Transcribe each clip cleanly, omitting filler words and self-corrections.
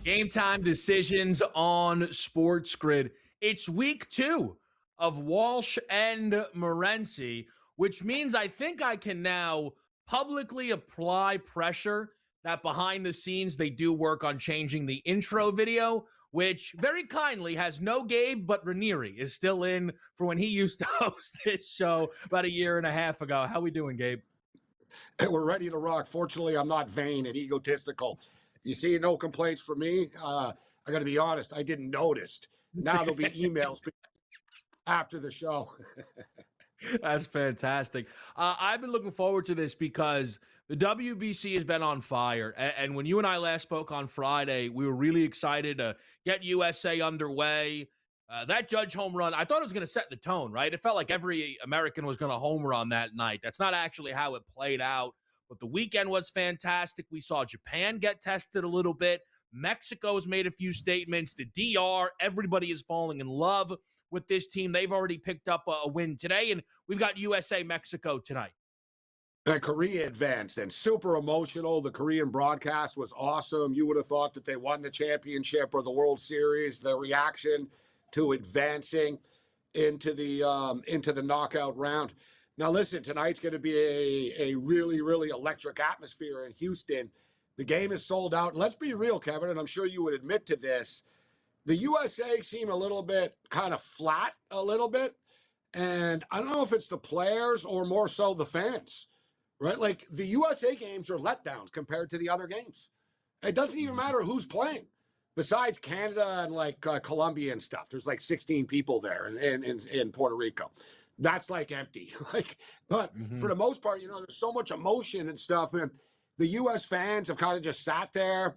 Game time decisions on SportsGrid. It's week 2 of Walsh and Morency, which means I think I can now publicly apply pressure that behind the scenes they do work on changing the intro video, which very kindly has no Gabe, but Ranieri is still in for when he used to host this show about a year and a half ago. How we doing, Gabe? We're ready to rock. Fortunately, I'm not vain and egotistical. You see, no complaints from me. I got to be honest, I didn't notice. Now there'll be emails after the show. That's fantastic. I've been looking forward to this because the WBC has been on fire. And when you and I last spoke on Friday, we were really excited to get USA underway. That Judge home run, I thought it was going to set the tone, right? It felt like every American was going to home run that night. That's not actually how it played out. But the weekend was fantastic. We saw Japan get tested a little bit. Mexico's made a few statements. The DR, everybody is falling in love with this team. They've already picked up a win today, and we've got USA-Mexico tonight. And Korea advanced, and super emotional. The Korean broadcast was awesome. You would have thought that they won the championship or the World Series. The reaction to advancing into the knockout round. Now, listen, tonight's going to be a really, really electric atmosphere in Houston. The game is sold out. And let's be real, Kevin, and I'm sure you would admit to this. The USA seem a little bit kind of flat a little bit. And I don't know if it's the players or more so the fans, right? Like the USA games are letdowns compared to the other games. It doesn't even matter who's playing. Besides Canada and like Colombia and stuff, there's like 16 people there in Puerto Rico. That's like empty. But for the most part, there's so much emotion and stuff. And the U.S. fans have kind of just sat there.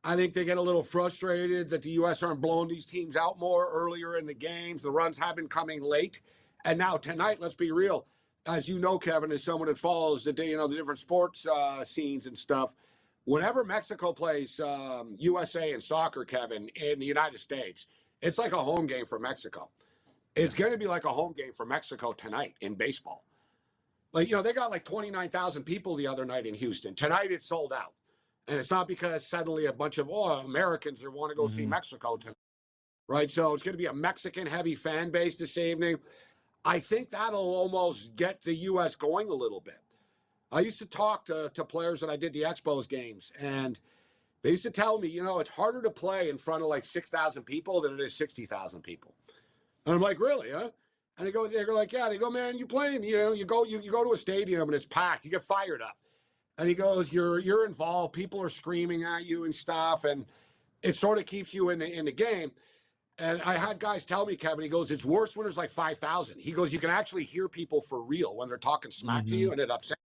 I think they get a little frustrated that the U.S. aren't blowing these teams out more earlier in the games. The runs have been coming late. And now tonight, let's be real. As you know, Kevin, as someone that follows the different sports scenes and stuff, whenever Mexico plays USA in soccer, Kevin, in the United States, it's like a home game for Mexico. It's going to be like a home game for Mexico tonight in baseball. Like, they got like 29,000 people the other night in Houston. Tonight it's sold out. And it's not because suddenly a bunch of Americans want to go see Mexico tonight, right? So it's going to be a Mexican-heavy fan base this evening. I think that'll almost get the U.S. going a little bit. I used to talk to players that I did the Expos games, and they used to tell me, it's harder to play in front of like 6,000 people than it is 60,000 people. And I'm like, really, huh? And they're like, yeah. They go, man, you playing, you go to a stadium and it's packed. You get fired up. And he goes, you're involved. People are screaming at you and stuff, and it sort of keeps you in the game. And I had guys tell me, Kevin, he goes, it's worse when there's like 5,000. He goes, you can actually hear people for real when they're talking smack to you, and it upsets.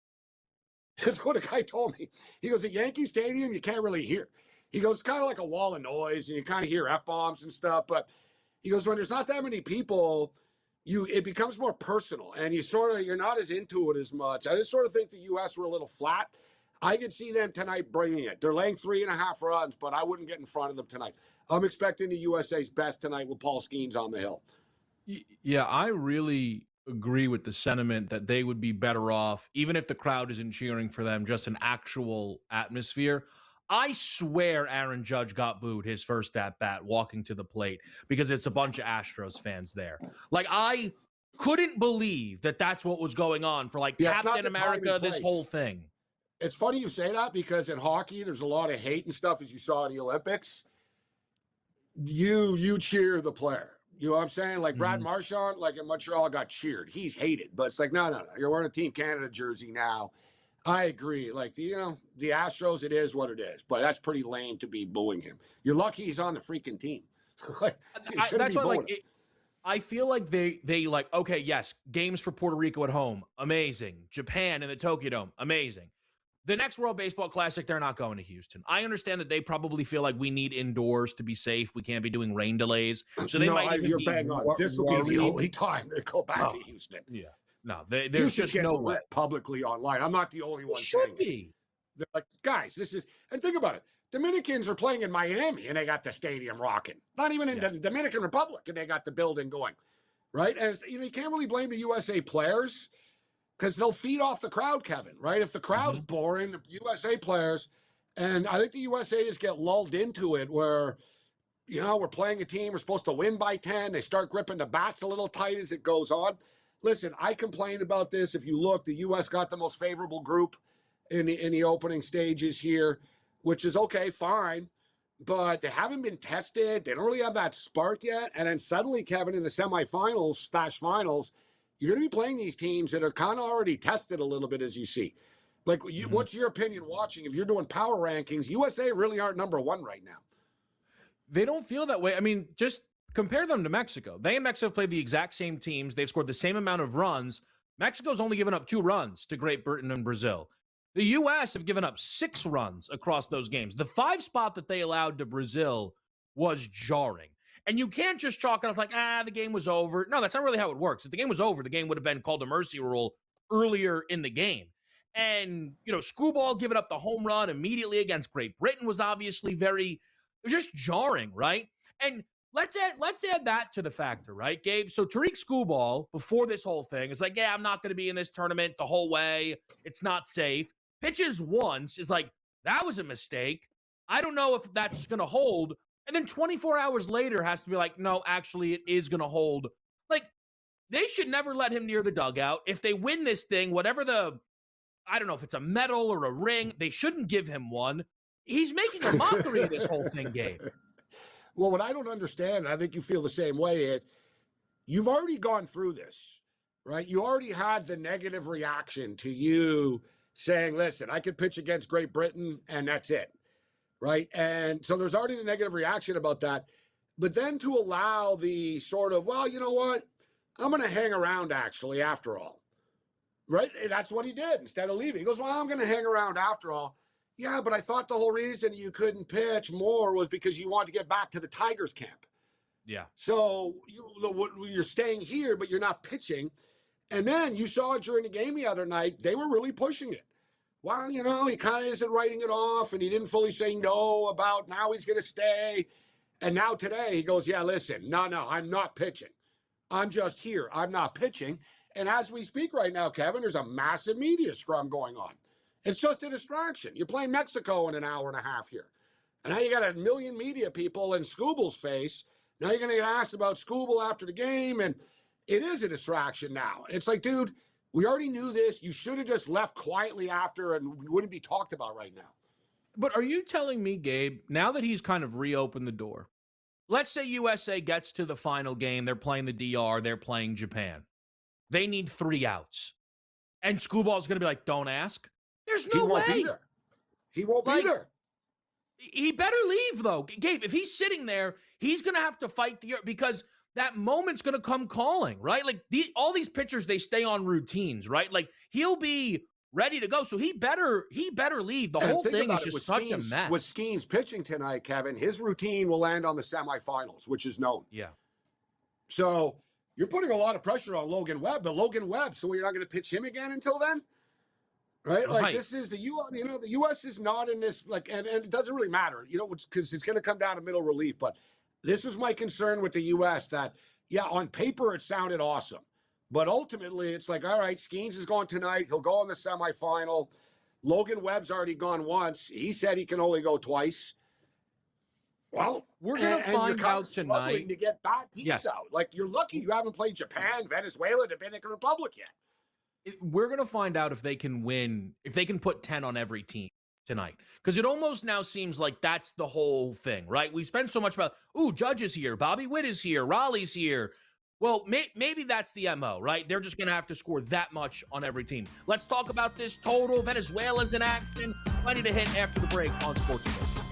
That's what a guy told me. He goes, at Yankee Stadium, you can't really hear. He goes, it's kind of like a wall of noise, and you kind of hear F-bombs and stuff. But he goes, when there's not that many people, it becomes more personal, and you're not as into it as much. I just sort of think the U.S. were a little flat. I could see them tonight bringing it. They're laying 3.5 runs, but I wouldn't get in front of them tonight. I'm expecting the USA's best tonight with Paul Skeens on the hill. Yeah, I really agree with the sentiment that they would be better off, even if the crowd isn't cheering for them, just an actual atmosphere. I swear Aaron Judge got booed his first at-bat walking to the plate because it's a bunch of Astros fans there. Like, I couldn't believe that that's what was going on for, like, Captain America, this whole thing. It's funny you say that because in hockey, there's a lot of hate and stuff, as you saw in the Olympics. You cheer the player. You know what I'm saying? Like Brad Marchand, like in Montreal, got cheered. He's hated. But it's like, no. You're wearing a Team Canada jersey now. I agree. Like, the Astros, it is what it is. But that's pretty lame to be booing him. You're lucky he's on the freaking team. That's why, I feel like they like, okay, yes, games for Puerto Rico at home, amazing. Japan in the Tokyo Dome, amazing. The next World Baseball Classic, they're not going to Houston. I understand that they probably feel like we need indoors to be safe. We can't be doing rain delays. So they might even be bang on. This will be the only time they go back to Houston. Yeah. No, there's just no way. Publicly online. I'm not the only one. Should be. They're like, guys, this is, and think about it. Dominicans are playing in Miami and they got the stadium rocking. Not even in the Dominican Republic and they got the building going. Right? And you can't really blame the USA players, because they'll feed off the crowd, Kevin, right? If the crowd's boring, the USA players, And I think the USA just get lulled into it where, we're playing a team, we're supposed to win by 10. They start gripping the bats a little tight as it goes on. Listen, I complained about this. If you look, the U.S. got the most favorable group in the opening stages here, which is okay, fine. But they haven't been tested. They don't really have that spark yet. And then suddenly, Kevin, in the semifinals/finals, you're going to be playing these teams that are kind of already tested a little bit, as you see. Like, what's your opinion watching? If you're doing power rankings, USA really aren't number one right now. They don't feel that way. I mean, just compare them to Mexico. They and Mexico played the exact same teams. They've scored the same amount of runs. Mexico's only given up 2 runs to Great Britain and Brazil. The U.S. have given up 6 runs across those games. The 5 spot that they allowed to Brazil was jarring. And you can't just chalk it up like, the game was over. No, that's not really how it works. If the game was over, the game would have been called a mercy rule earlier in the game. And, Screwball giving up the home run immediately against Great Britain was obviously it was just jarring, right? And let's add that to the factor, right, Gabe? So Tariq Screwball, before this whole thing, is like, I'm not going to be in this tournament the whole way. It's not safe. Pitches once, is like, that was a mistake. I don't know if that's going to hold. And then 24 hours later has to be like, no, actually, it is going to hold. Like, they should never let him near the dugout. If they win this thing, whatever I don't know if it's a medal or a ring, they shouldn't give him one. He's making a mockery of this whole thing, Gabe. Well, what I don't understand, and I think you feel the same way, is you've already gone through this, right? You already had the negative reaction to you saying, listen, I could pitch against Great Britain and that's it, right? And so there's already the negative reaction about that. But then to allow the sort of, well, you know what? I'm going to hang around actually after all, right? And that's what he did instead of leaving. He goes, well, I'm going to hang around after all. Yeah, but I thought the whole reason you couldn't pitch more was because you wanted to get back to the Tigers camp. Yeah. So you're staying here, but you're not pitching. And then you saw it during the game the other night. They were really pushing it. Well, he kind of isn't writing it off, and he didn't fully say no about now he's going to stay. And now today he goes, yeah, listen, no, I'm not pitching. I'm just here. I'm not pitching. And as we speak right now, Kevin, there's a massive media scrum going on. It's just a distraction. You're playing Mexico in an hour and a half here. And now you got a million media people in Scooble's face. Now you're going to get asked about Scooble after the game, and it is a distraction now. It's like, dude, we already knew this. You should have just left quietly after and we wouldn't be talked about right now. But are you telling me, Gabe, now that he's kind of reopened the door, let's say USA gets to the final game, they're playing the DR, they're playing Japan. They need 3 outs. And Screwball's going to be like, don't ask? There's no way. He won't be there. He better leave, though. Gabe, if he's sitting there, he's going to have to fight because that moment's going to come calling, right? Like, all these pitchers, they stay on routines, right? Like, he'll be ready to go, so he better leave. The whole thing is just such a mess. With Skeens pitching tonight, Kevin, his routine will land on the semifinals, which is known. Yeah. So you're putting a lot of pressure on Logan Webb, but Logan Webb, so you're not going to pitch him again until then? Right? Like, this is the U.S., the U.S. is not in this, like, and it doesn't really matter, because it's going to come down to middle relief. But this was my concern with the U.S. that, on paper, it sounded awesome. But ultimately, it's like, all right, Skeens is going tonight. He'll go in the semifinal. Logan Webb's already gone once. He said he can only go twice. Well, we're going to find out tonight. To get bad teams out. Like, you're lucky you haven't played Japan, Venezuela, Dominican Republic yet. We're going to find out if they can win, if they can put 10 on every team tonight. Because it almost now seems like that's the whole thing, right? We spend so much about, Judge is here, Bobby Witt is here, Raleigh's here. Well, maybe that's the MO, right? They're just going to have to score that much on every team. Let's talk about this total. Venezuela's in action. Plenty to hit after the break on SportsGrid.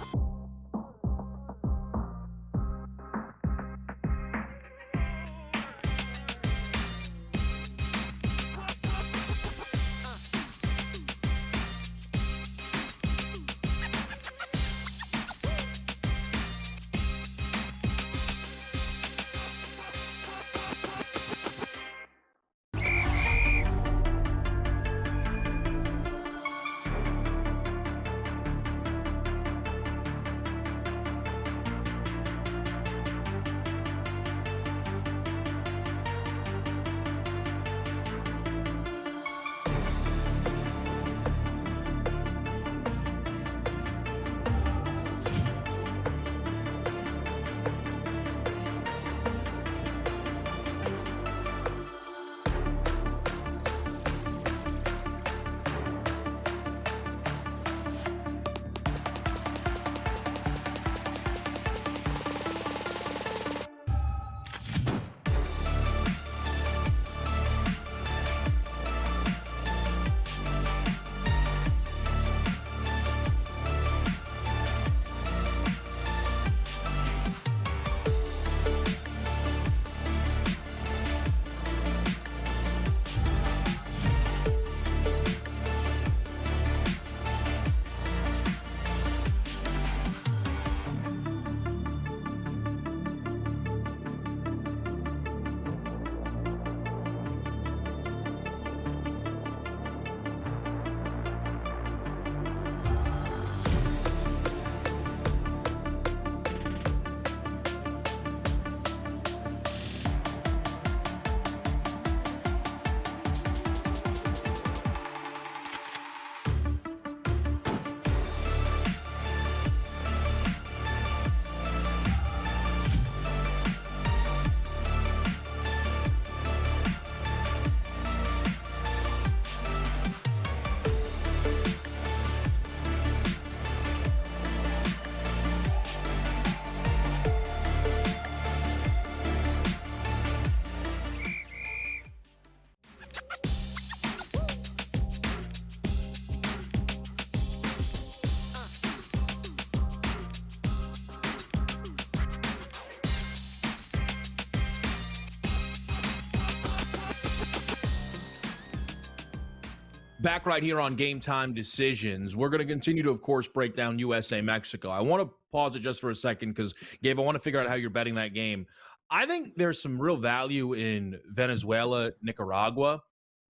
Back right here on Game Time Decisions. We're going to continue to, of course, break down USA Mexico. I want to pause it just for a second because, Gabe, I want to figure out how you're betting that game. I think there's some real value in Venezuela, Nicaragua.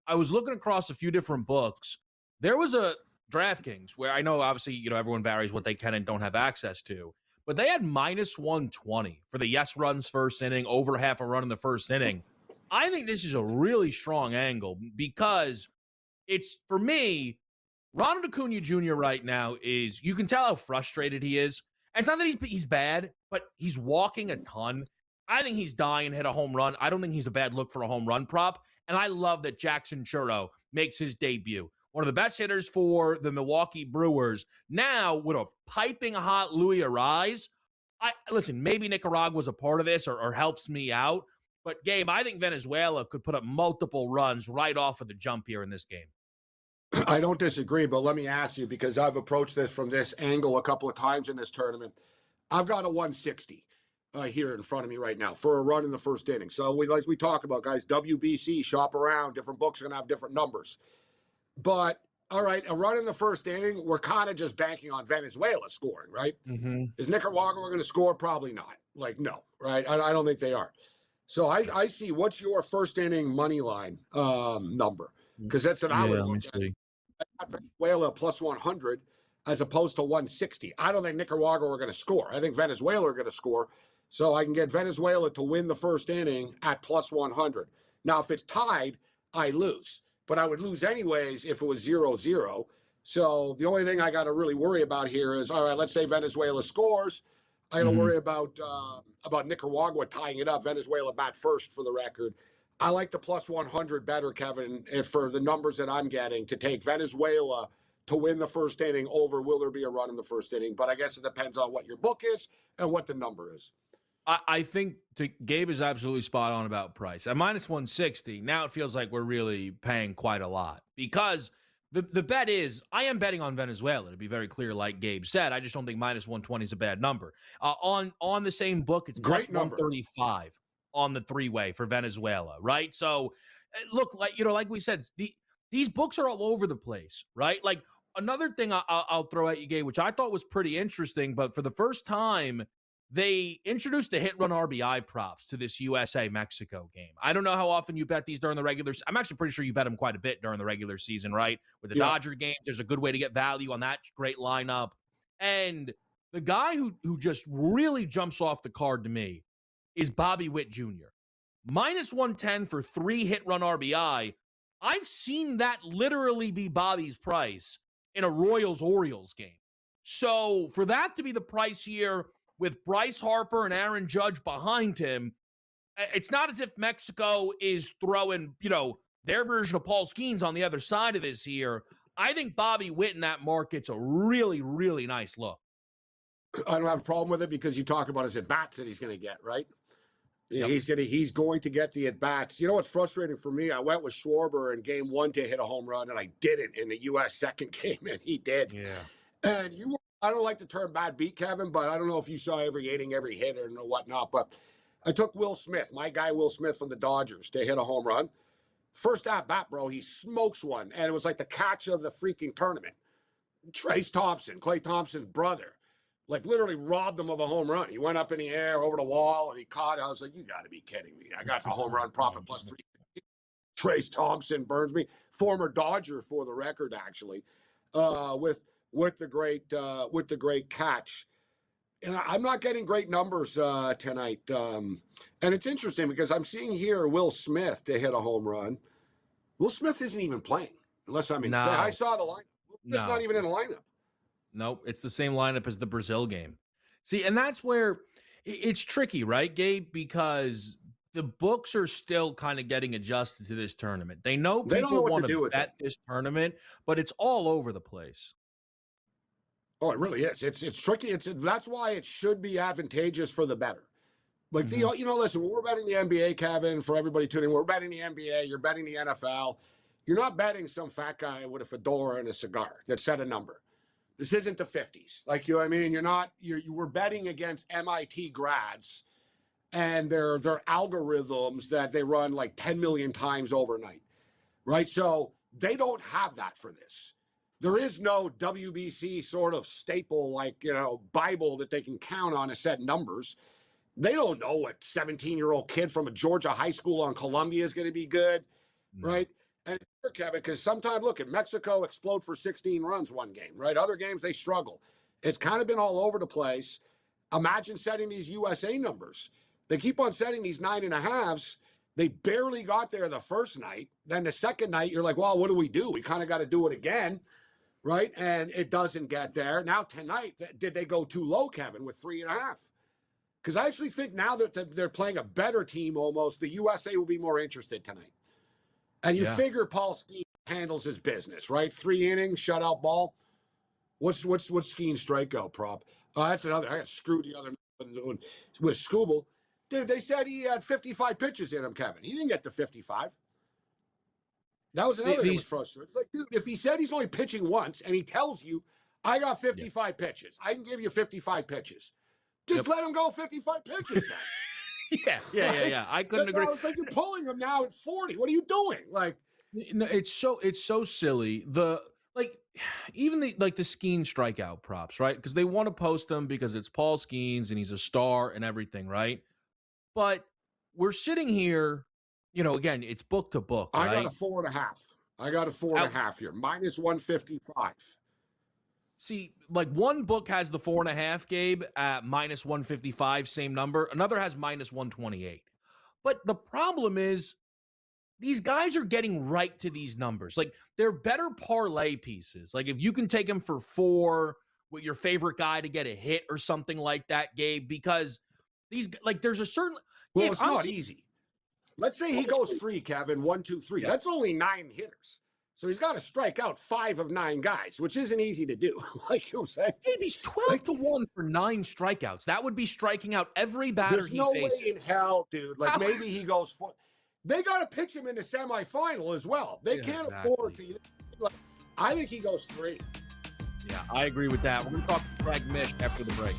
I was looking across a few different books. There was a DraftKings where I know, obviously, everyone varies what they can and don't have access to, but they had minus 120 for the yes runs first inning, over half a run in the first inning. I think this is a really strong angle because it's, for me, Ronald Acuna Jr. right now is, you can tell how frustrated he is. And it's not that he's bad, but he's walking a ton. I think he's dying to hit a home run. I don't think he's a bad look for a home run prop. And I love that Jackson Churro makes his debut. One of the best hitters for the Milwaukee Brewers. Now, with a piping hot Louis Arise, listen, maybe Nicaragua's a part of this or helps me out. But, Gabe, I think Venezuela could put up multiple runs right off of the jump here in this game. I don't disagree, but let me ask you, because I've approached this from this angle a couple of times in this tournament. I've got a 160 here in front of me right now for a run in the first inning. So like we talk about, guys, WBC, shop around. Different books are going to have different numbers. But, all right, a run in the first inning, we're kind of just banking on Venezuela scoring, right? Mm-hmm. Is Nicaragua going to score? Probably not. Like, no, right? I don't think they are. So I see, what's your first inning money line number? Because that's what I would look at. Venezuela plus 100 as opposed to 160. I don't think Nicaragua are going to score. I think Venezuela are going to score. So I can get Venezuela to win the first inning at plus 100. Now, if it's tied, I lose. But I would lose anyways if it was 0-0. So the only thing I got to really worry about here is, all right, let's say Venezuela scores. I got to worry about Nicaragua tying it up. Venezuela bat first, for the record. I like the plus 100 better, Kevin, for the numbers that I'm getting, to take Venezuela to win the first inning over will there be a run in the first inning. But I guess it depends on what your book is and what the number is. I think Gabe is absolutely spot on about price. At minus 160, now it feels like we're really paying quite a lot because the bet is, I am betting on Venezuela, to be very clear, like Gabe said. I just don't think minus 120 is a bad number. On the same book, it's plus 135 on the three-way for Venezuela, right? So, look, like we said, these books are all over the place, right? Like, another thing I'll throw at you, Gabe, which I thought was pretty interesting, but for the first time, they introduced the hit run RBI props to this USA-Mexico game. I don't know how often you bet these during the regular. I'm actually pretty sure you bet them quite a bit during the regular season, right? With the Dodger games, there's a good way to get value on that great lineup. And the guy who just really jumps off the card to me is Bobby Witt Jr. Minus 110 for 3 hit run RBI. I've seen that literally be Bobby's price in a Royals-Orioles game. So for that to be the price here, with Bryce Harper and Aaron Judge behind him, it's not as if Mexico is throwing, their version of Paul Skeens on the other side of this here. I think Bobby Witt in that market's a really, really nice look. I don't have a problem with it because you talk about his at-bats that he's going to get, right? Yep. He's going to get the at-bats. You know what's frustrating for me? I went with Schwarber in game 1 to hit a home run, and I didn't in the U.S. second game, and he did. Yeah. And I don't like the term bad beat, Kevin, but I don't know if you saw every inning, every hit, or whatnot. But I took Will Smith, my guy Will Smith from the Dodgers, to hit a home run. First at bat, bro, he smokes one, and it was like the catch of the freaking tournament. Trace Thompson, Klay Thompson's brother, like literally robbed him of a home run. He went up in the air over the wall, and he caught it. I was like, you got to be kidding me. I got the home run prop at plus 3. Trace Thompson burns me. Former Dodger, for the record, actually, with the great catch. And I'm not getting great numbers tonight. And it's interesting because I'm seeing here Will Smith to hit a home run. Will Smith isn't even playing, unless I'm insane. I saw the lineup. He's not even in the lineup. Nope, it's the same lineup as the Brazil game. See, and that's where it's tricky, right, Gabe? Because the books are still kind of getting adjusted to this tournament. They know people want to bet this tournament, but it's all over the place. Oh, it really is. It's tricky. That's why it should be advantageous for the better. Like listen, when we're betting the NBA, Kevin, for everybody tuning in, we're betting the NBA, you're betting the NFL. You're not betting some fat guy with a fedora and a cigar that set a number. This isn't the 50s. Like, you know what I mean? We're betting against MIT grads and their algorithms that they run like 10 million times overnight. Right? So They don't have that for this. There is no WBC sort of staple, like, Bible that they can count on to set numbers. They don't know what 17-year-old kid from a Georgia high school on Columbia is going to be good, right? And Kevin, because sometimes, look, at Mexico explode for 16 runs one game, right? Other games, they struggle. It's kind of been all over the place. Imagine setting these USA numbers. They keep on setting these 9.5s. They barely got there the first night. Then the second night, you're like, well, what do? We kind of got to do it again, right? And it doesn't get there. Now tonight, did they go too low, Kevin, with 3.5? Because I actually think now that they're playing a better team almost, the USA will be more interested tonight. And you figure Paul Skeens handles his business, right? 3 innings, shutout ball. What's Skeens' strikeout prop? Oh, that's another. I got screwed the other night with Scooble. Dude, they said he had 55 pitches in him, Kevin. He didn't get to 55. That was another thing that was frustrating. It's like, dude, if he said he's only pitching once and he tells you, I got 55 pitches, I can give you 55 pitches. Just let him go 55 pitches then. Yeah. I couldn't agree. It's like you're pulling him now at 40. What are you doing? Like, no, it's so silly. Even the Skeens strikeout props, right? Because they want to post them because it's Paul Skeens and he's a star and everything, right? But we're sitting here, again, it's book to book, right? I got a 4.5. I got a 4.5 here, minus 155. See, one book has the 4.5, Gabe, at minus 155, same number. Another has minus 128. But the problem is these guys are getting right to these numbers. They're better parlay pieces. If you can take them for 4 with your favorite guy to get a hit or something like that, Gabe, because these, there's a certain... Well, Gabe, it's not easy. Let's say he goes 3, Kevin, 1, 2, 3. Yeah. That's only 9 hitters. So he's got to strike out 5 of 9 guys, which isn't easy to do. I'm saying. Gabe, he's 12 to 1 for 9 strikeouts. That would be striking out every batter he faces. There's no way in hell, dude. Maybe he goes 4. They got to pitch him in the semifinal as well. They can't afford to. I think he goes 3. Yeah, I agree with that. We're going to talk to Greg Mish after the break.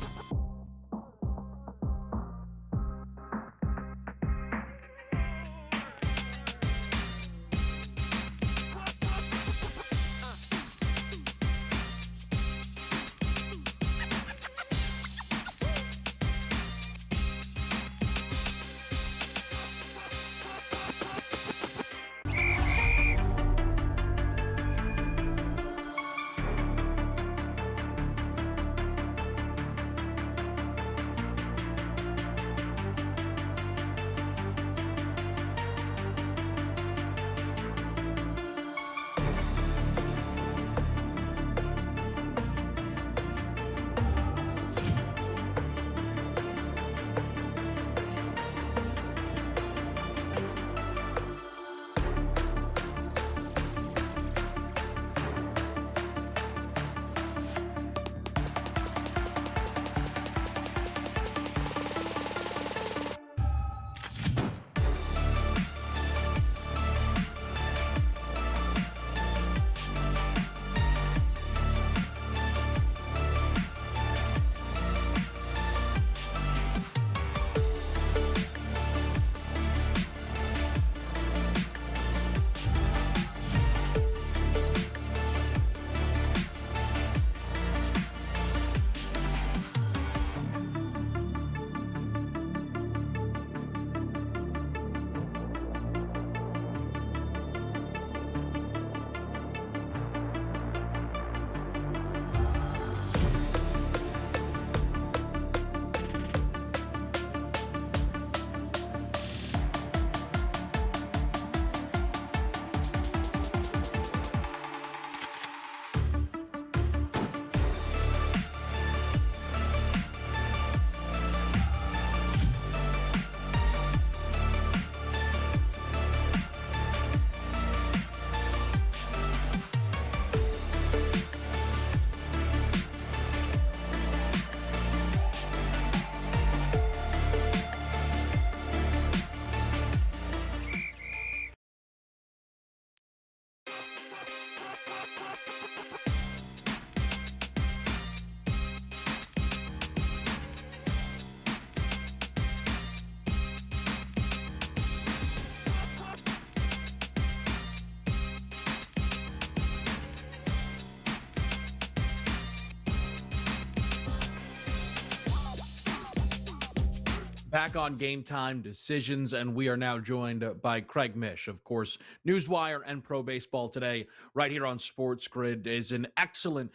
Back on Game Time Decisions, and we are now joined by Craig Mish, of course. Newswire and Pro Baseball Today, right here on SportsGrid, is an excellent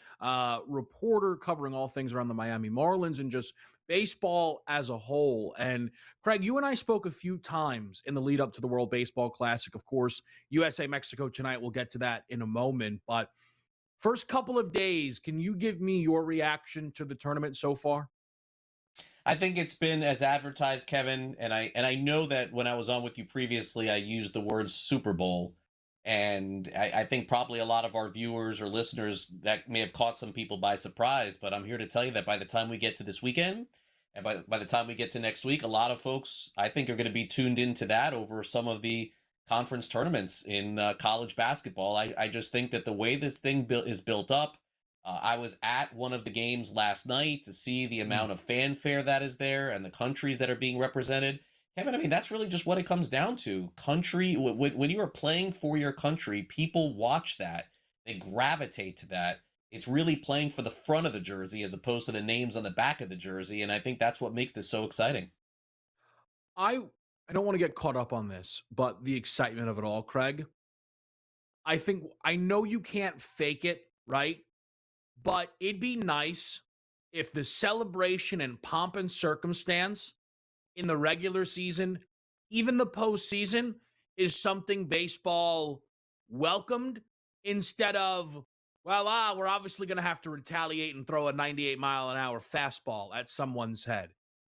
reporter covering all things around the Miami Marlins and just baseball as a whole. And Craig, you and I spoke a few times in the lead up to the World Baseball Classic. Of course, USA Mexico tonight. We'll get to that in a moment. But first couple of days, can you give me your reaction to the tournament so far? I think it's been as advertised, Kevin, and I know that when I was on with you previously, I used the word Super Bowl, and I think probably a lot of our viewers or listeners that may have caught some people by surprise. But I'm here to tell you that by the time we get to this weekend, and by the time we get to next week, a lot of folks I think are going to be tuned into that over some of the conference tournaments in college basketball. I just think that the way this thing is built up. I was at one of the games last night to see the amount of fanfare that is there and the countries that are being represented. Kevin, I mean, that's really just what it comes down to. Country, when you are playing for your country, people watch that. They gravitate to that. It's really playing for the front of the jersey as opposed to the names on the back of the jersey. And I think that's what makes this so exciting. I I don't want to get caught up on this, but the excitement of it all, Craig. I know you can't fake it, right? But it'd be nice if the celebration and pomp and circumstance in the regular season, even the postseason, is something baseball welcomed instead of, well, we're obviously going to have to retaliate and throw a 98-mile-an-hour fastball at someone's head.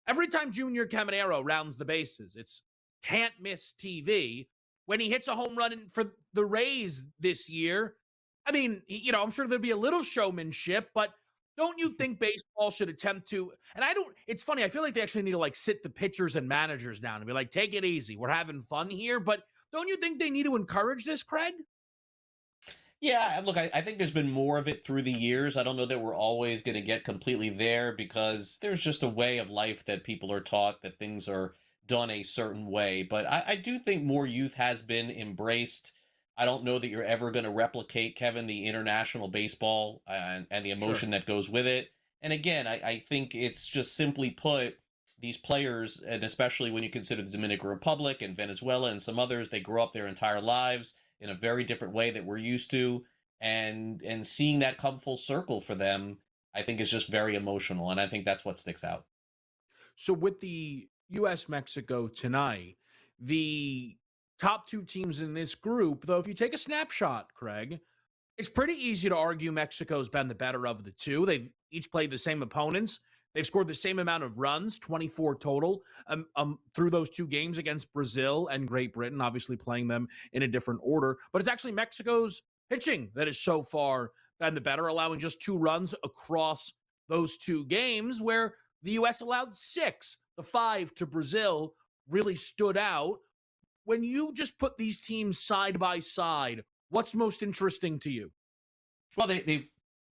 Every time Junior Caminero rounds the bases, it's can't miss TV. When he hits a home run for the Rays this year, I mean, I'm sure there'd be a little showmanship, but don't you think baseball should attempt to, and it's funny, I feel like they actually need to like sit the pitchers and managers down and be like, take it easy. We're having fun here. But don't you think they need to encourage this, Craig? Yeah, look, I think there's been more of it through the years. I don't know that we're always going to get completely there because there's just a way of life that people are taught that things are done a certain way. But I do think more youth has been embraced. I don't know that you're ever going to replicate, Kevin, the international baseball and the Sure. emotion that goes with it. And again, I think it's just simply put, these players, and especially when you consider the Dominican Republic and Venezuela and some others, they grew up their entire lives in a very different way that we're used to, and seeing that come full circle for them, I think is just very emotional, and I think that's what sticks out. So with the US Mexico tonight, the top two teams in this group, though, if you take a snapshot, Craig, it's pretty easy to argue Mexico's been the better of the two. They've each played the same opponents. They've scored the same amount of runs, 24 total, through those two games against Brazil and Great Britain, obviously playing them in a different order. But it's actually Mexico's pitching that has so far been the better, allowing just 2 runs across those two games, where the U.S. allowed 6. The 5 to Brazil really stood out. When you just put these teams side by side, what's most interesting to you? Well, they've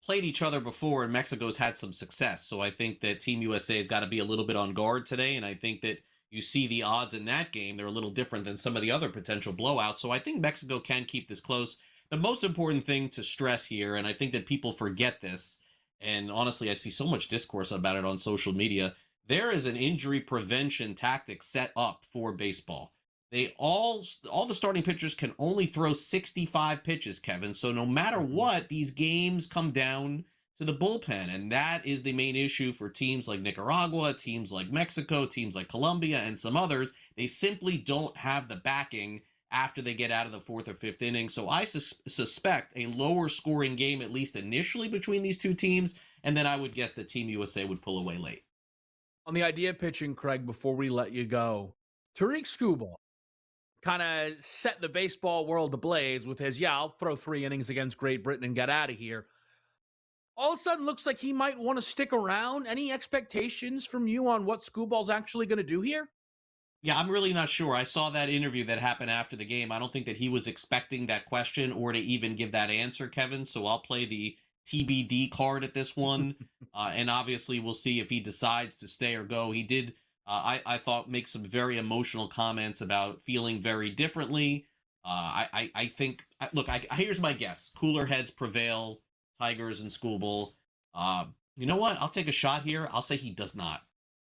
played each other before, and Mexico's had some success. So I think that Team USA has got to be a little bit on guard today. And I think that you see the odds in that game, they're a little different than some of the other potential blowouts. So I think Mexico can keep this close. The most important thing to stress here, and I think that people forget this, and honestly, I see so much discourse about it on social media. There is an injury prevention tactic set up for baseball. They all the starting pitchers can only throw 65 pitches, Kevin. So no matter what, these games come down to the bullpen, and that is the main issue for teams like Nicaragua, teams like Mexico, teams like Colombia, and some others. They simply don't have the backing after they get out of the fourth or fifth inning. So I suspect a lower scoring game, at least initially, between these two teams, and then I would guess that Team USA would pull away late. On the idea of pitching, Craig, before we let you go, Tariq Skubal kind of set the baseball world ablaze with his, I'll throw 3 innings against Great Britain and get out of here. All of a sudden, looks like he might want to stick around. Any expectations from you on what Scubal's actually going to do here? Yeah, I'm really not sure. I saw that interview that happened after the game. I don't think that he was expecting that question or to even give that answer, Kevin. So I'll play the TBD card at this one. And obviously, we'll see if he decides to stay or go. He did, I thought, make some very emotional comments about feeling very differently. I think, look, here's my guess. Cooler heads prevail, Tigers and Scooble. You know what? I'll take a shot here. I'll say he does not.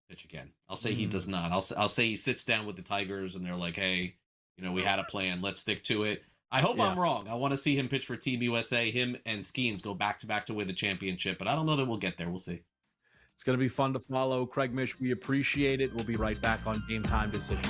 pitch again. I'll say he does not. I'll say he sits down with the Tigers and they're like, hey, we had a plan. Let's stick to it. I hope I'm wrong. I want to see him pitch for Team USA. Him and Skeens go back to back to win the championship, but I don't know that we'll get there. We'll see. It's going to be fun to follow. Craig Mish, we appreciate it. We'll be right back on Game Time Decisions.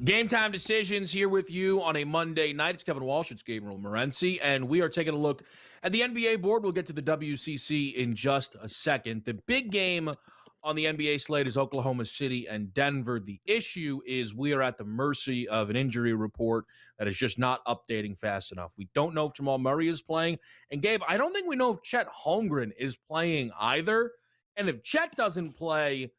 Game Time Decisions here with you on a Monday night. It's Kevin Walsh, it's Gabriel Morency, and we are taking a look at the NBA board. We'll get to the WCC in just a second. The big game on the NBA slate is Oklahoma City and Denver. The issue is we are at the mercy of an injury report that is just not updating fast enough. We don't know if Jamal Murray is playing. And Gabe, I don't think we know if Chet Holmgren is playing either. And if Chet doesn't play,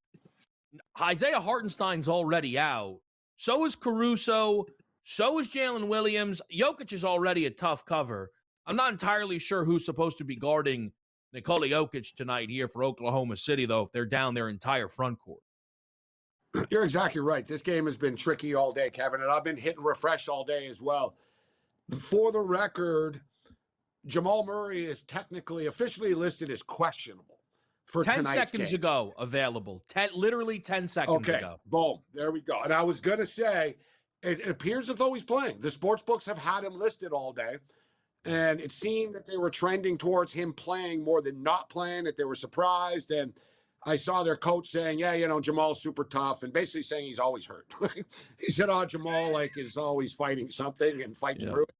Isaiah Hartenstein's already out. So is Caruso. So is Jalen Williams. Jokic is already a tough cover. I'm not entirely sure who's supposed to be guarding Nikola Jokic tonight here for Oklahoma City, though, if they're down their entire front court. You're exactly right. This game has been tricky all day, Kevin, and I've been hitting refresh all day as well. For the record, Jamal Murray is technically officially listed as questionable for 10 tonight's seconds game. Ago available. Literally 10 seconds ago. Boom. There we go. And I was going to say, it appears as though he's playing. The sports books have had him listed all day. And it seemed that they were trending towards him playing more than not playing, that they were surprised. And I saw their coach saying, yeah, Jamal's super tough, and basically saying he's always hurt. He said, Jamal is always fighting something and fights through it.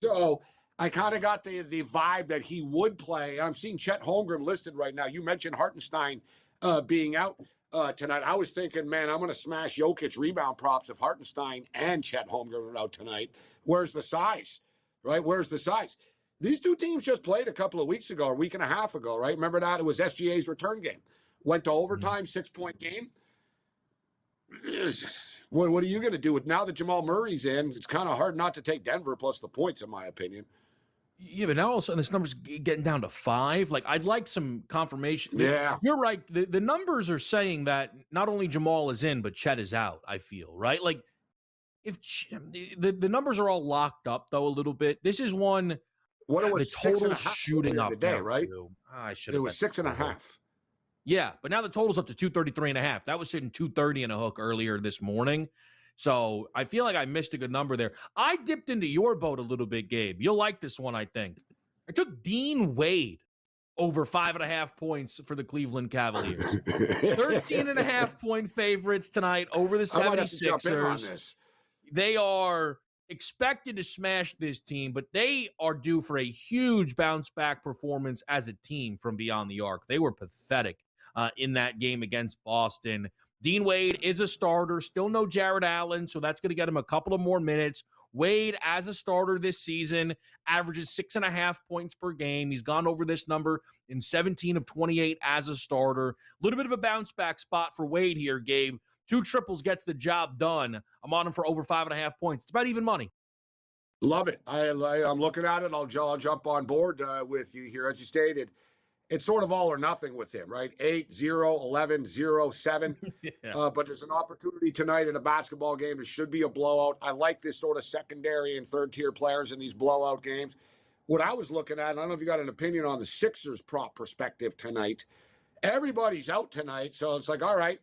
So I kind of got the vibe that he would play. I'm seeing Chet Holmgren listed right now. You mentioned Hartenstein being out tonight. I was thinking, man, I'm going to smash Jokic rebound props if Hartenstein and Chet Holmgren are out tonight. Where's the size? Right? Where's the size? These two teams just played a couple of weeks ago, a week and a half ago, right? Remember that? It was SGA's return game. Went to overtime, 6-point game. What are you going to do with now that Jamal Murray's in? It's kind of hard not to take Denver plus the points, in my opinion. Yeah, but now all of a sudden this number's getting down to 5. Like, I'd like some confirmation. Yeah. You're right. The numbers are saying that not only Jamal is in, but Chet is out, I feel, right? Like, if the numbers are all locked up, though, a little bit. This is one What it The was total's 6.5 shooting earlier up today, now, right? too. I should It have was bet the total. 6.5. Yeah, but now the total's up to 233.5. That was sitting 230 and a hook earlier this morning. So I feel like I missed a good number there. I dipped into your boat a little bit, Gabe. You'll like this one, I think. I took Dean Wade over 5.5 points for the Cleveland Cavaliers. 13.5-point favorites tonight over the I might have to jump in on 76ers. this. They are expected to smash this team, but they are due for a huge bounce back performance as a team from beyond the arc. They were pathetic in that game against Boston. Dean Wade is a starter, still no Jared Allen, so that's going to get him a couple of more minutes. Wade, as a starter this season, averages 6.5 points per game. He's gone over this number in 17 of 28 as a starter. A little bit of a bounce back spot for Wade here, Gabe. 2 triples gets the job done. I'm on him for over 5.5 points. It's about even money. Love it. I'm looking at it. I'll jump on board with you here. As you stated, it's sort of all or nothing with him, right? 8, 0, 11, 0, 7. Yeah. But there's an opportunity tonight in a basketball game. It should be a blowout. I like this sort of secondary and third-tier players in these blowout games. What I was looking at, I don't know if you got an opinion on the Sixers prop perspective tonight. Everybody's out tonight, so it's like, all right,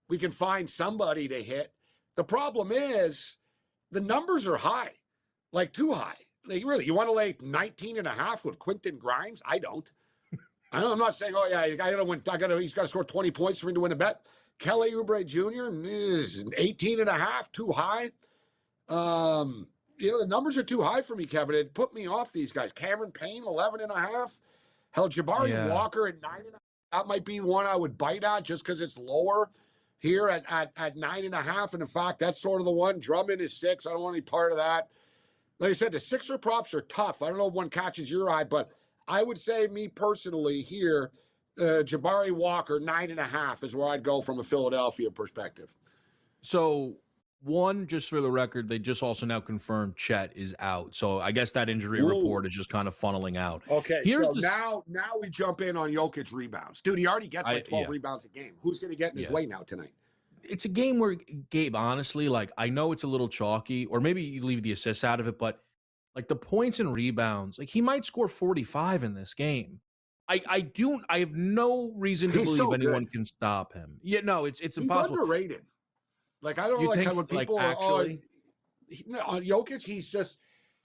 we can find somebody to hit. The problem is the numbers are high, like too high. Like, really, you want to lay 19.5 with Quentin Grimes? I don't. I'm not saying, oh yeah, I gotta win. He's got to score 20 points for me to win a bet. Kelly Oubre Jr. is 18.5, too high. The numbers are too high for me, Kevin. It put me off these guys. Cameron Payne, 11.5. Hell, Jabari Walker at 9.5. That might be one I would bite at just because it's lower here at 9.5. And in fact, that's sort of the one. Drummond is 6. I don't want any part of that. Like I said, the Sixer props are tough. I don't know if one catches your eye, but I would say, me personally here, Jabari Walker, 9.5 is where I'd go from a Philadelphia perspective. So, one, just for the record, they just also now confirmed Chet is out. So I guess that injury report is just kind of funneling out. Okay, now we jump in on Jokic rebounds. Dude, he already gets like 12 rebounds a game. Who's going to get in his way now tonight? It's a game where, Gabe, honestly, like, I know it's a little chalky, or maybe you leave the assists out of it, but like the points and rebounds, like he might score 45 in this game. I have no reason to believe anyone can stop him. Yeah, no, it's impossible. He's underrated. Like, I don't know, like when people like, actually on Jokic,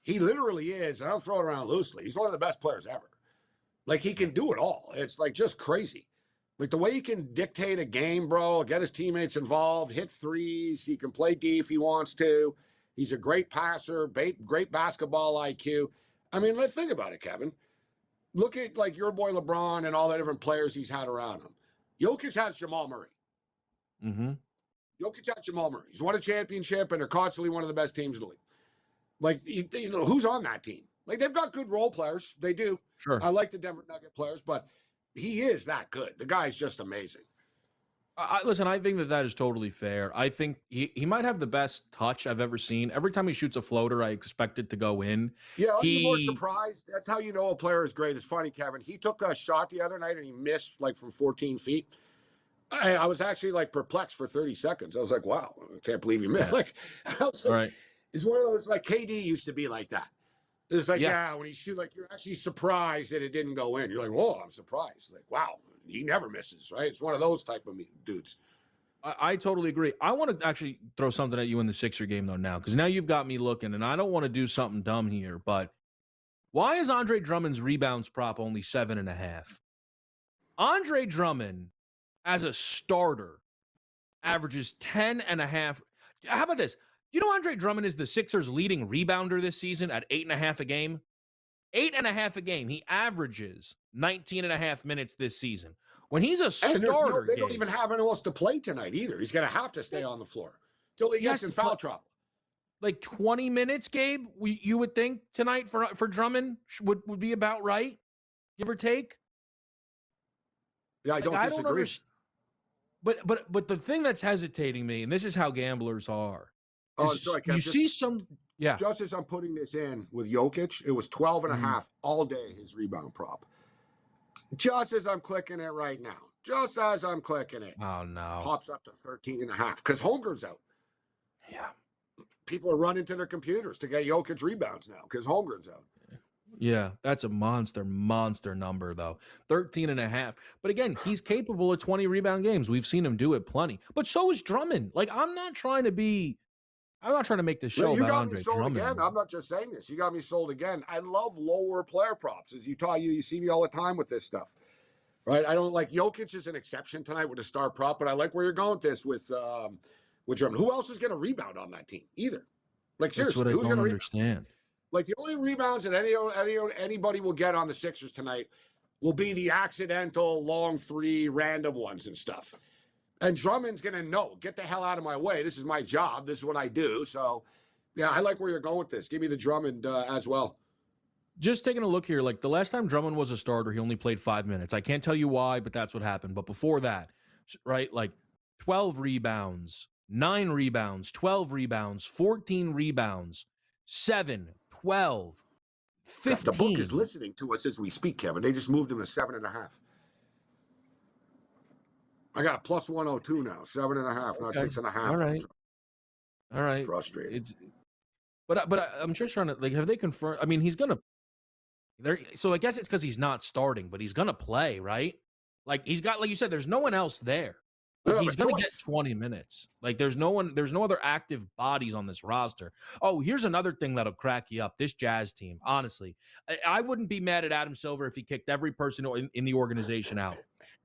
he literally is, and I don't throw it around loosely. He's one of the best players ever. Like, he can do it all. It's like just crazy. Like the way he can dictate a game, bro, get his teammates involved, hit threes. He can play D if he wants to. He's a great passer, great basketball IQ. I mean, let's think about it, Kevin. Look at like your boy LeBron and all the different players he's had around him. Jokic has Jamal Murray. Mm-hmm. Jokic has Jamal Murray. He's won a championship, and they're constantly one of the best teams in the league. Like, who's on that team? Like, they've got good role players. They do. Sure. I like the Denver Nugget players, but he is that good. The guy's just amazing. Listen, I think that is totally fair. I think he might have the best touch I've ever seen. Every time he shoots a floater, I expect it to go in. Yeah, are you more surprised? That's how you know a player is great. It's funny, Kevin. He took a shot the other night and he missed like from 14 feet. I was actually like perplexed for 30 seconds. I was like, wow, I can't believe he missed. Yeah. Like, it's one of those, like KD used to be like that. It's like, when he shoot, like you're actually surprised that it didn't go in. You're like, whoa, I'm surprised. Like, wow, he never misses, right? It's one of those type of dudes. I totally agree. I want to actually throw something at you in the Sixer game, though, now, because now you've got me looking, and I don't want to do something dumb here, but why is Andre Drummond's rebounds prop only 7.5? Andre Drummond, as a starter, averages 10.5. How about this? Do you know Andre Drummond is the Sixers' leading rebounder this season at 8.5 a game? 8.5 a game. He averages 19.5 minutes this season. When he's a starter, they don't even have anyone else to play tonight either. He's going to have to stay on the floor till he gets in foul trouble. Like 20 minutes, Gabe, you would think tonight for Drummond would be about right, give or take. Yeah, I don't disagree. But the thing that's hesitating me, and this is how gamblers are. Sorry, you see some, Just as I'm putting this in with Jokic, it was 12.5 all day, his rebound prop. Just as I'm clicking it right now. Just as I'm clicking it. Oh, no. Pops up to 13.5 because Holmgren's out. Yeah. People are running to their computers to get Jokic rebounds now because Holmgren's out. Yeah, that's a monster number, though. 13.5. But again, he's capable of 20 rebound games. We've seen him do it plenty. But so is Drummond. Like, I'm not trying to make this Well, show you about got me Andre sold Drummond. again. I'm not just saying this. You got me sold again. I love lower player props. As you see me all the time with this stuff, right? I don't like Jokic is an exception tonight with a star prop, but I like where you're going with this with Drummond. Who else is going to rebound on that team? Either. Like That's what seriously, I who's going don't to rebound? understand. Like the only rebounds that anybody will get on the Sixers tonight will be the accidental long three random ones and stuff. And Drummond's going to know, get the hell out of my way. This is my job. This is what I do. So, yeah, I like where you're going with this. Give me the Drummond as well. Just taking a look here, like the last time Drummond was a starter, he only played 5 minutes. I can't tell you why, but that's what happened. But before that, right, like 12 rebounds, 9 rebounds, 12 rebounds, 14 rebounds, 7, 12, 15. The book is listening to us as we speak, Kevin. They just moved him to 7.5. I got plus 102 now, 7.5, not 6.5. All right. Frustrated. But I'm just trying to, like, have they confirmed? I mean, he's gonna. So I guess it's because he's not starting, but he's gonna play, right? Like he's got, like you said, there's no one else there. Like, he's gonna get 20 minutes. Like there's no other active bodies on this roster. Oh, here's another thing that'll crack you up. This Jazz team, honestly, I wouldn't be mad at Adam Silver if he kicked every person in the organization out.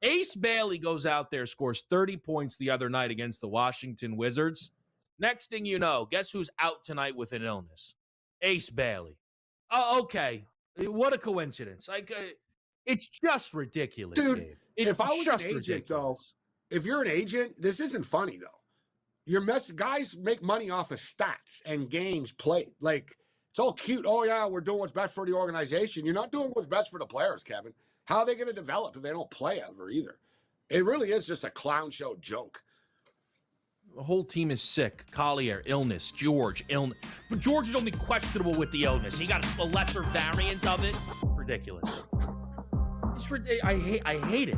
Ace Bailey goes out there, scores 30 points the other night against the Washington Wizards. Next thing you know, guess who's out tonight with an illness? Ace Bailey. Oh, okay. What a coincidence. Like, it's just ridiculous, dude. Gabe. If I was just an agent, ridiculous. Though, if you're an agent, this isn't funny, though. Guys make money off of stats and games played. Like, it's all cute. Oh, yeah, we're doing what's best for the organization. You're not doing what's best for the players, Kevin. How are they going to develop if they don't play ever either? It really is just a clown show joke. The whole team is sick. Collier, illness. George, illness. But George is only questionable with the illness. He got a lesser variant of it. Ridiculous. I hate it.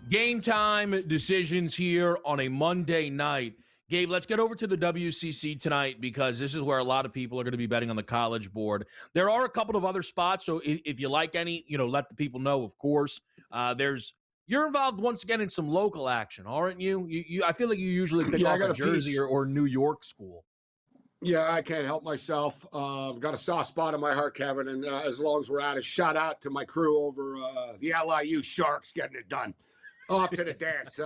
Game time decisions here on a Monday night. Gabe, let's get over to the WCC tonight because this is where a lot of people are going to be betting on the College Board. There are a couple of other spots, so if you like any, let the people know, of course. You're involved once again in some local action, aren't you? I feel like you usually pick off a Jersey or New York school. Yeah, I can't help myself. Got a soft spot in my heart, Kevin, and as long as we're at it, shout out to my crew over the LIU Sharks getting it done. Off to the dance.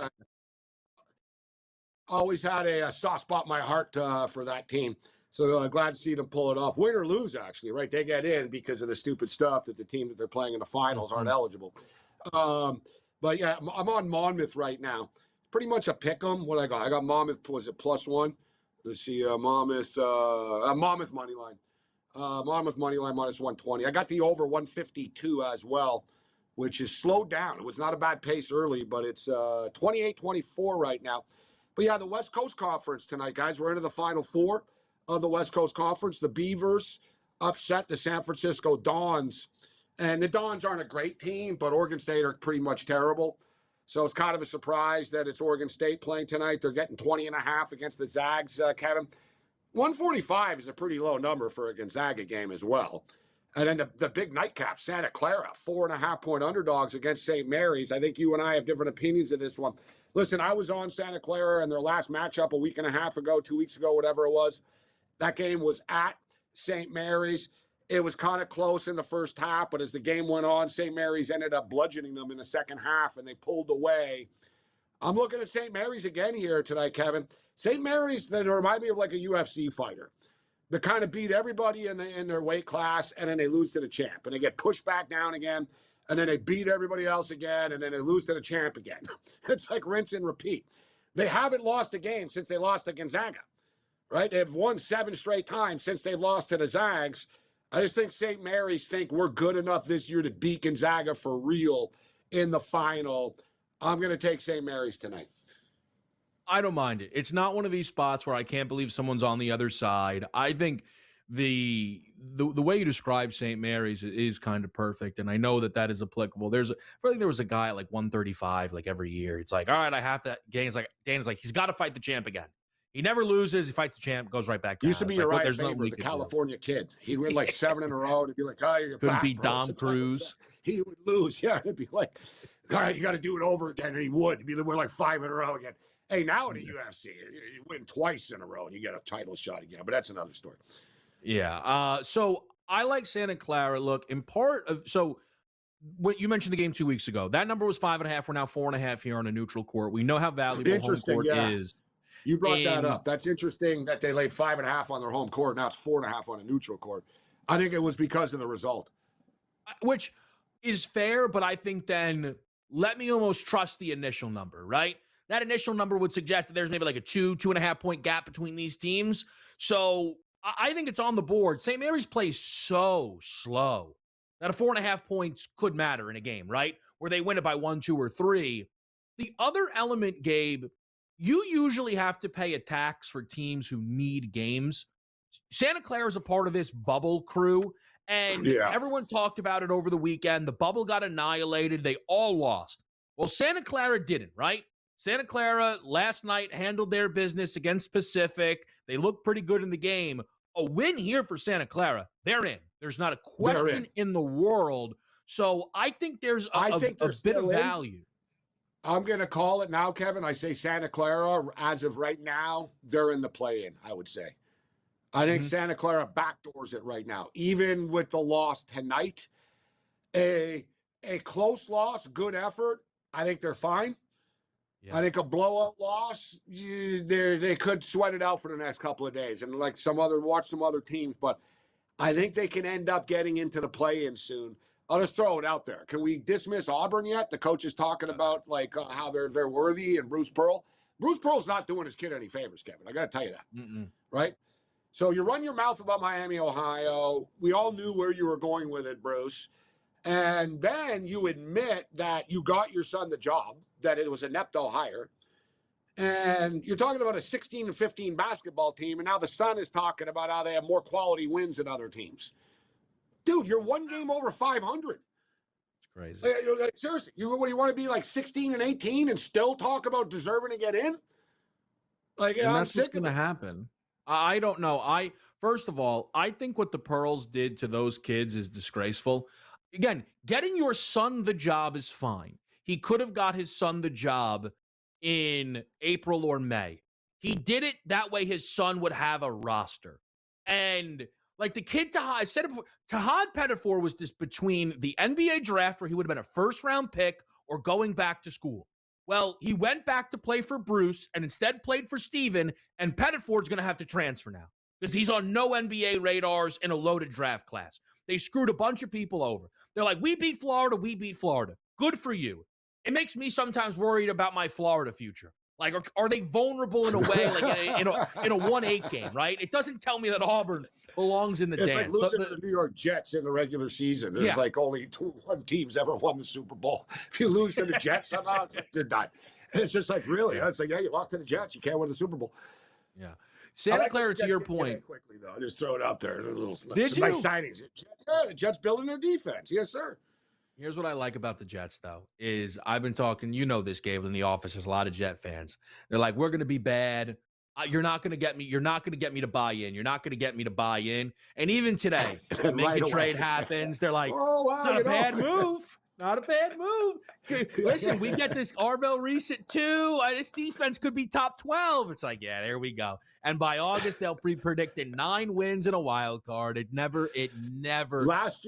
Always had a soft spot in my heart for that team. So glad to see them pull it off. Win or lose, actually, right? They get in because of the stupid stuff that the team that they're playing in the finals aren't eligible. But yeah, I'm on Monmouth right now. Pretty much a pick 'em. What I got Monmouth, was it +1? Let's see, Monmouth money line. Monmouth money line -120. I got the over 152 as well, which is slowed down. It was not a bad pace early, but it's 28-24 right now. But yeah, the West Coast Conference tonight, guys. We're into the Final Four of the West Coast Conference. The Beavers upset the San Francisco Dons. And the Dons aren't a great team, but Oregon State are pretty much terrible. So it's kind of a surprise that it's Oregon State playing tonight. They're getting 20.5 against the Zags, Kevin. 145 is a pretty low number for a Gonzaga game as well. And then the big nightcap, Santa Clara, 4.5-point underdogs against St. Mary's. I think you and I have different opinions of this one. Listen, I was on Santa Clara in their last matchup a week and a half ago, 2 weeks ago, whatever it was. That game was at St. Mary's. It was kind of close in the first half, but as the game went on, St. Mary's ended up bludgeoning them in the second half, and they pulled away. I'm looking at St. Mary's again here tonight, Kevin. St. Mary's, they remind me of like a UFC fighter. They kind of beat everybody in their weight class, and then they lose to the champ. And they get pushed back down again, and then they beat everybody else again, and then they lose to the champ again. It's like rinse and repeat. They haven't lost a game since they lost to Gonzaga, right? They've won 7 straight times since they've lost to the Zags. I just think St. Mary's think we're good enough this year to beat Gonzaga for real in the final. I'm going to take St. Mary's tonight. I don't mind it. It's not one of these spots where I can't believe someone's on the other side. I think the way you describe St. Mary's is kind of perfect, and I know that is applicable. I feel like there was a guy at like 135 like every year. It's like, all right, I have to. Dan's like he's got to fight the champ again. He never loses. He fights the champ, goes right back down. Used to be Uriah Faber, the California kid. He'd win like 7 in a row. And he'd be like, oh, you're couldn't back, beat bro. Dom Cruz. He would lose. Yeah, it'd be like, all right, you got to do it over again. And he would. He'd be win like 5 in a row again. Hey, now in the UFC, you win twice in a row and you get a title shot again. But that's another story. Yeah. So I like Santa Clara. Look, in part of what you mentioned the game 2 weeks ago, that number was 5.5. We're now 4.5 here on a neutral court. We know how valuable home court is. You brought that up. That's interesting that they laid 5.5 on their home court. Now it's 4.5 on a neutral court. I think it was because of the result. Which is fair, but I think then let me almost trust the initial number, right? That initial number would suggest that there's maybe like a 2.5 point gap between these teams. So I think it's on the board. St. Mary's plays so slow that a 4.5 points could matter in a game, right? Where they win it by 1, 2, or 3. The other element, Gabe, you usually have to pay a tax for teams who need games. Santa Clara is a part of this bubble crew, and everyone talked about it over the weekend. The bubble got annihilated. They all lost. Well, Santa Clara didn't, right? Santa Clara last night handled their business against Pacific. They looked pretty good in the game. A win here for Santa Clara. They're in. There's not a question in the world. So I think there's a bit of value. I'm going to call it now, Kevin. I say Santa Clara, as of right now, they're in the play-in, I would say. I think Santa Clara backdoors it right now. Even with the loss tonight, a close loss, good effort, I think they're fine. Yeah. I think a blowout loss, they could sweat it out for the next couple of days and watch some other teams. But I think they can end up getting into the play-in soon. I'll just throw it out there. Can we dismiss Auburn yet? The coach is talking about how they're worthy and Bruce Pearl. Bruce Pearl's not doing his kid any favors, Kevin. I got to tell you that, right? So you run your mouth about Miami, Ohio. We all knew where you were going with it, Bruce. And then you admit that you got your son the job, that it was a Nepto hire. And you're talking about a 16-15 basketball team, and now the son is talking about how they have more quality wins than other teams. Dude, you're 1 game over 500. It's crazy. Seriously, you want to be like 16-18 and still talk about deserving to get in? Like, And I'm that's what's sick going of to it. happen. I don't know. First of all, I think what the Pearls did to those kids is disgraceful. Again, getting your son the job is fine. He could have got his son the job in April or May. He did it that way his son would have a roster. And like the kid Tahad, I said it before, Tahad Pettifor was just between the NBA draft where he would have been a first round pick or going back to school. Well, he went back to play for Bruce and instead played for Steven, and Pettiford's going to have to transfer now because he's on no NBA radars in a loaded draft class. They screwed a bunch of people over. They're like, we beat Florida. Good for you. It makes me sometimes worried about my Florida future. Like, are they vulnerable in a way, like in a 1-8 game, right? It doesn't tell me that Auburn belongs in the dance. It's like losing to the New York Jets in the regular season. There's like only one team's ever won the Super Bowl. If you lose to the Jets somehow, it's like you're done. It's just like, really? It's like, yeah, you lost to the Jets. You can't win the Super Bowl. Yeah. Santa Clara, to your point. Quickly, though. I'll just throw it out there. Did you? Nice signings. Yeah, the Jets building their defense. Yes, sir. Here's what I like about the Jets, though, is I've been talking, you know this, Gabe, in the office. There's a lot of Jet fans. They're like, we're going to be bad. You're not going to get me. You're not going to get me to buy in. You're not going to get me to buy in. And even today, the Minka trade happens. They're like, oh, wow, it's not a bad move. Not a bad move. Listen, we get this Arvell Reset too. This defense could be top 12. It's like, yeah, there we go. And by August, they'll be predicting 9 wins and a wild card. It never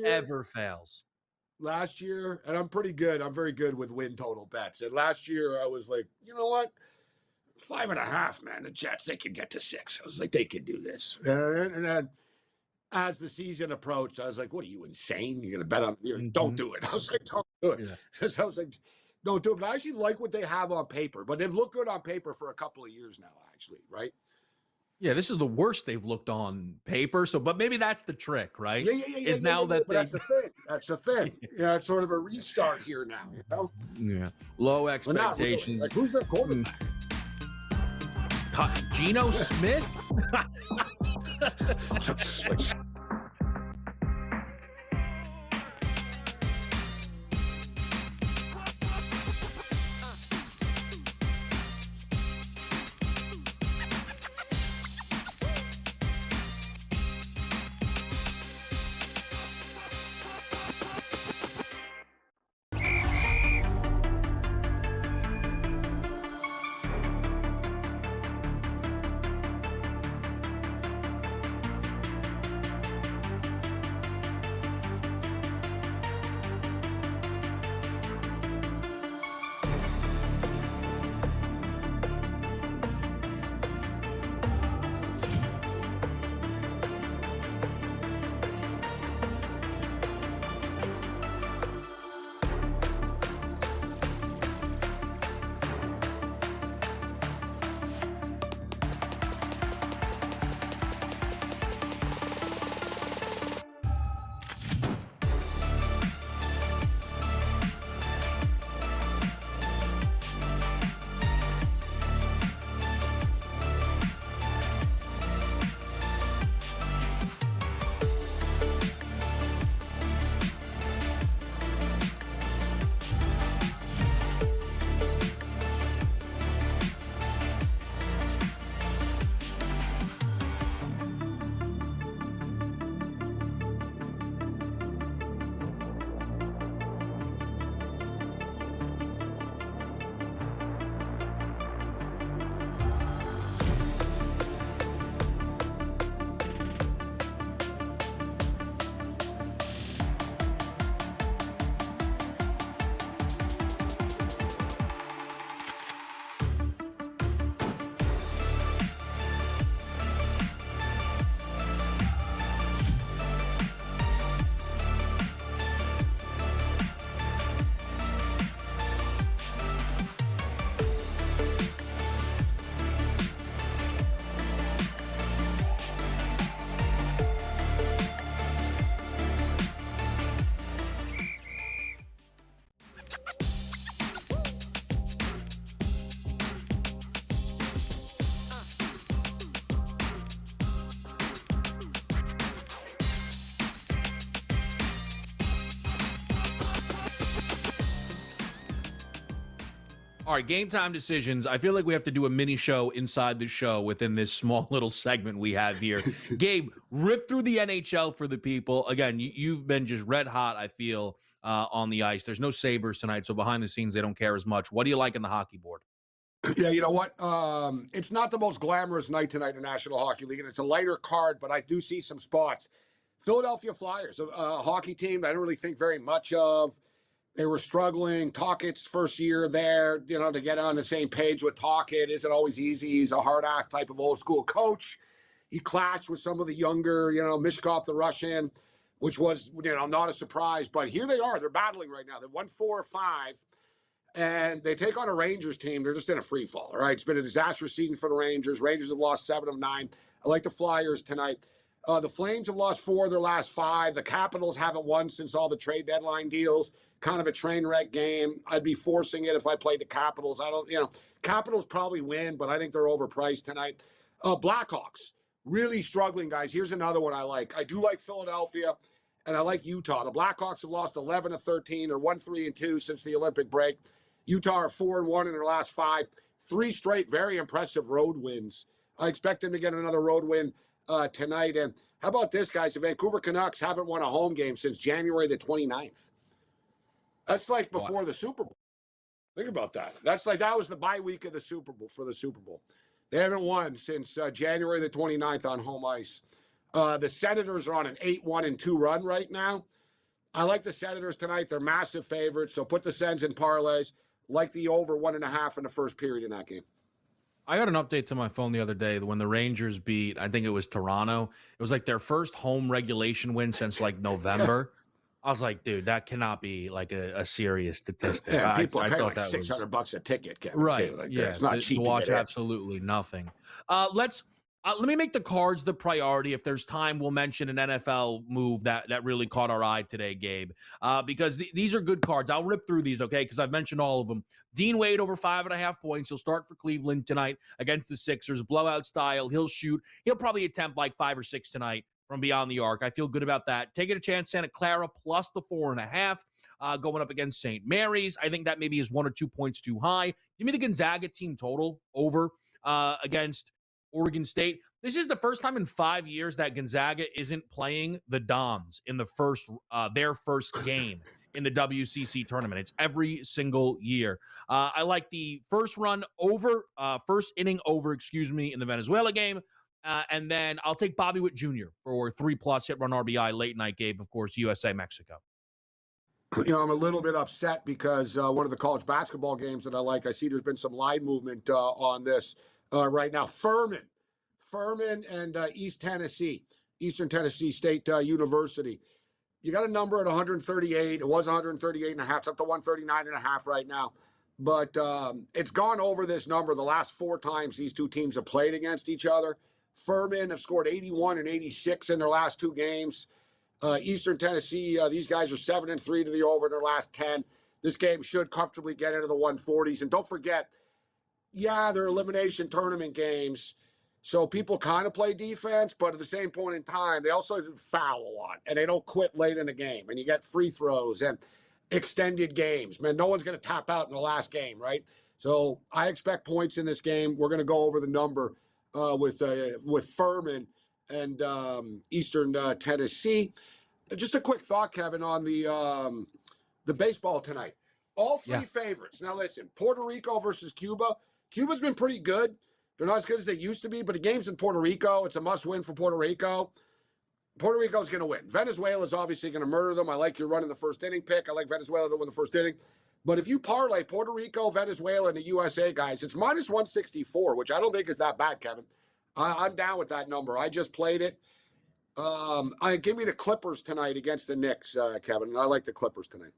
ever fails. Last year, and I'm pretty good. I'm very good with win total bets. And last year, I was like, you know what? 5.5, man. The Jets, they can get to 6. I was like, they can do this. And then as the season approached, I was like, what are you, insane? You're going to bet on Don't do it. I was like, don't do it. Yeah. I was like, don't do it. But I actually like what they have on paper. But they've looked good on paper for a couple of years now, actually, right? Yeah, this is the worst they've looked on paper. So, but maybe that's the trick, right? But that's the thing. That's the thing. Yeah, it's sort of a restart here now. You know? Yeah. Low expectations. Really. Like, who's their quarterback? Geno Smith. All right, game time decisions. I feel like we have to do a mini show inside the show within this small little segment we have here. Gabe, rip through the NHL for the people. Again, you've been just red hot, I feel, on the ice. There's no Sabres tonight, so behind the scenes, they don't care as much. What do you like in the hockey board? Yeah, you know what? It's not the most glamorous night tonight in the National Hockey League, and it's a lighter card, but I do see some spots. Philadelphia Flyers, a hockey team I don't really think very much of. They were struggling. Tockett's first year there, to get on the same page with Tocchet isn't always easy. He's a hard-ass type of old-school coach. He clashed with some of the younger, Mishkov, the Russian, which was, not a surprise. But here they are. They're battling right now. They've won 4 or 5, and they take on a Rangers team. They're just in a free fall, all right? It's been a disastrous season for the Rangers. Rangers have lost 7 of 9. I like the Flyers tonight. The Flames have lost 4 of their last 5. The Capitals haven't won since all the trade deadline deals. Kind of a train wreck game. I'd be forcing it if I played the Capitals. Capitals probably win, but I think they're overpriced tonight. Blackhawks, really struggling, guys. Here's another one I like. I do like Philadelphia, and I like Utah. The Blackhawks have lost 11 of 13. They're 1-3-2 since the Olympic break. Utah are 4-1 in their last 5. 3 straight, very impressive road wins. I expect them to get another road win tonight. And how about this, guys? The Vancouver Canucks haven't won a home game since January the 29th. That's like before the Super Bowl. Think about that. That was the bye week of the Super Bowl for the Super Bowl. They haven't won since January the 29th on home ice. The Senators are on an 8-1-2 run right now. I like the Senators tonight. They're massive favorites, so put the Sens in parlays. Like the over 1.5 in the first period in that game. I got an update to my phone the other day when the Rangers beat, I think it was Toronto. It was like their first home regulation win since like November. I was like, dude, that cannot be like a serious statistic. Yeah, people I pay thought like that $600 a ticket, Kevin. right. Like Yeah, it's not cheap to watch get in. absolutely nothing. Let me make the cards the priority. If there's time, we'll mention an NFL move that really caught our eye today, Gabe, because these are good cards. I'll rip through these, okay, because I've mentioned all of them. Dean Wade over 5.5 points. He'll start for Cleveland tonight against the Sixers. Blowout style. He'll shoot. He'll probably attempt like 5 or 6 tonight from beyond the arc. I feel good about that. Taking a chance, Santa Clara plus the 4.5, going up against St. Mary's. I think that maybe is 1 or 2 points too high. Give me the Gonzaga team total over against Oregon State. This is the first time in 5 years that Gonzaga isn't playing the Doms in their first game in the WCC tournament. It's every single year. I like the first inning over, in the Venezuela game. And then I'll take Bobby Witt Jr. for 3+ hit run RBI late night game, of course, USA, Mexico. I'm a little bit upset because one of the college basketball games that I like, I see there's been some line movement on this right now. Furman and Eastern Tennessee State University. You got a number at 138. It was 138.5. It's up to 139.5 right now. But it's gone over this number the last 4 times these two teams have played against each other. Furman have scored 81 and 86 in their last 2 games. Eastern Tennessee, these guys are 7-3 to the over in their last 10. This game should comfortably get into the 140s. And don't forget, they're elimination tournament games. So people kind of play defense, but at the same point in time, they also foul a lot. And they don't quit late in the game. And you get free throws and extended games. Man, no one's going to tap out in the last game, right? So I expect points in this game. We're going to go over the number with Furman and Eastern Tennessee. Just a quick thought, Kevin, on the baseball tonight. All 3 favorites. Now listen, Puerto Rico versus Cuba. Cuba's been pretty good. They're not as good as they used to be, but the game's in Puerto Rico. It's a must-win for Puerto Rico. Puerto Rico's going to win. Venezuela's obviously going to murder them. I like your run in the first inning pick. I like Venezuela to win the first inning. But if you parlay Puerto Rico, Venezuela, and the USA, guys, it's minus 164, which I don't think is that bad, Kevin. I'm down with that number. I just played it. Give me the Clippers tonight against the Knicks, Kevin. I like the Clippers tonight.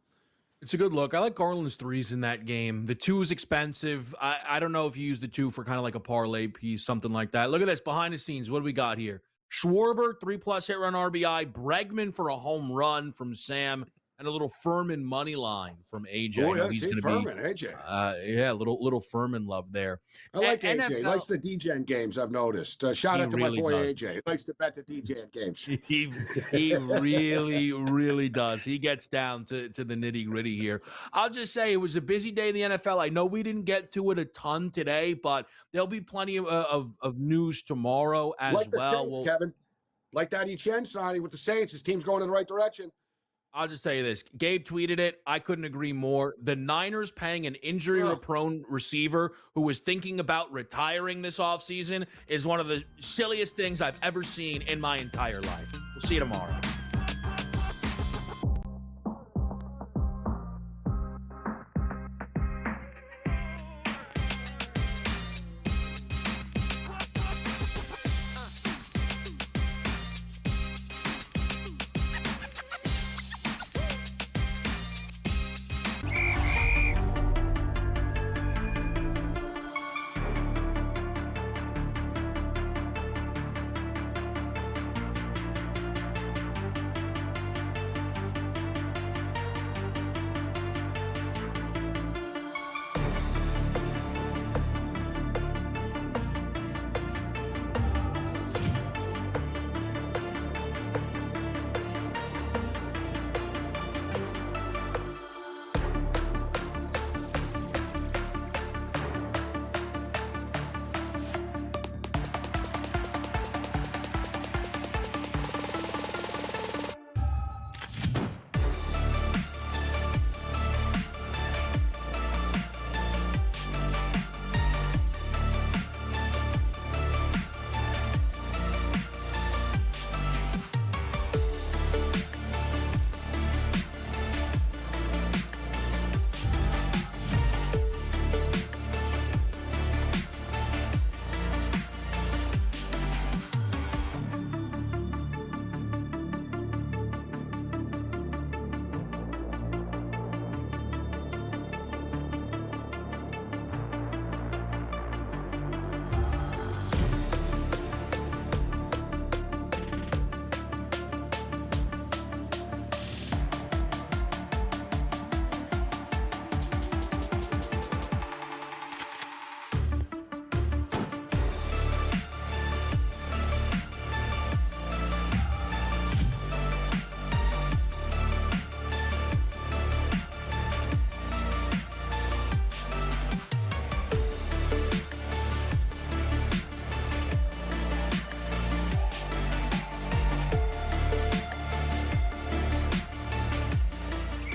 It's a good look. I like Garland's 3s in that game. The 2 is expensive. I don't know if you use the 2 for kind of like a parlay piece, something like that. Look at this behind the scenes. What do we got here? Schwarber, 3+ hit run RBI. Bregman for a home run from Sam. and a little Furman money line from AJ. Oh, I know yeah, he's see, going to Furman, AJ. yeah, little Furman love there. I like AJ. NFL, He likes the DJing games, I've noticed. Shout he out to my really boy does. AJ. He likes to bet the DJing games. He really does. He gets down to the nitty gritty here. I'll just say it was a busy day in the NFL. I know we didn't get to it a ton today, but there'll be plenty of news tomorrow as Like the well. Saints, Kevin. Like that Etienne signing with the Saints. His team's going in the right direction. I'll just tell you this. Gabe tweeted it. I couldn't agree more. The Niners paying an injury-prone receiver who was thinking about retiring this offseason is one of the silliest things I've ever seen in my entire life. We'll see you tomorrow.